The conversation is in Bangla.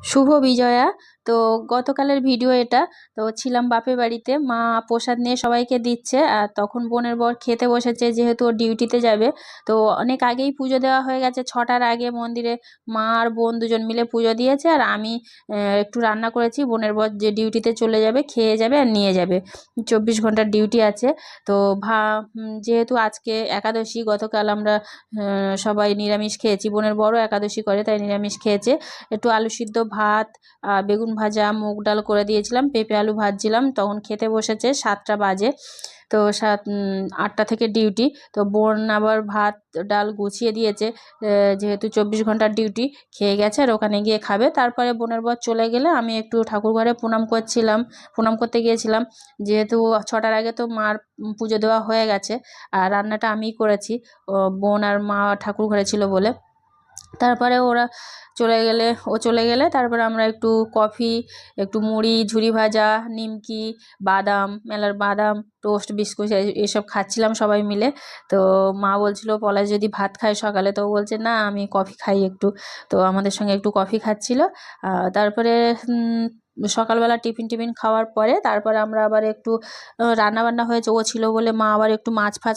শুভ বিজয়া। তো গতকালের ভিডিও এটা। তো ছিলাম বাপের বাড়িতে, মা প্রসাদ নিয়ে সবাইকে দিচ্ছে, আর তখন বোনের বর খেতে বসেছে, যেহেতু ও ডিউটিতে যাবে। তো অনেক আগেই পুজো দেওয়া হয়ে গেছে, 6টার আগে মন্দিরে মা আর বোন দুজন মিলে পুজো দিয়েছে, আর আমি একটু রান্না করেছি। বোনের বর যে ডিউটিতে চলে যাবে, খেয়ে যাবে আর নিয়ে যাবে, 24 ঘন্টার ডিউটি আছে। তো যেহেতু আজকে একাদশী, গতকাল আমরা সবাই নিরামিষ খেয়েছি, বোনের বড়ও একাদশী করে তাই নিরামিষ খেয়েছে। একটু আলু সিদ্ধ, ভাত, বেগুন ভাজা, মুগ ডাল করে দিয়েছিলাম, পেঁপে আলু ভাজছিলাম, তখন খেতে বসেছে। 7টা বাজে। তো 8টা থেকে ডিউটি। তো বোন আবার ভাত ডাল গুছিয়ে দিয়েছে, যেহেতু 24 ঘন্টার ডিউটি, খেয়ে গেছে আর ওখানে গিয়ে খাবে। তারপরে বোনের বর চলে গেলে আমি একটু ঠাকুর ঘরে প্রণাম করতে গিয়েছিলাম, যেহেতু 6টার আগে তো মার পুজো দেওয়া হয়ে গেছে, আর রান্নাটা আমিই করেছি। বোন আর মা ঠাকুর ঘরে ছিল বলে। তারপরে ও চলে গেলে তারপরে আমরা একটু কফি, একটু মুড়ি, ঝুরি ভাজা, নিমকি, বাদাম, মেলার বাদাম, টোস্ট, বিস্কুট এসব খাচ্ছিলাম সবাই মিলে। তো মা বলছিল পলাশ যদি ভাত খায় সকালে, তো ও বলছে না আমি কফি খাই একটু। তো আমাদের সঙ্গে একটু কফি খাচ্ছিল। তারপরে সকালবেলা টিফিন খাওয়ার পরে তারপরে আমরা আবার একটু রান্না বান্না হয়েছে, ও ছিল বলে মা আবার একটু মাছ ফাছ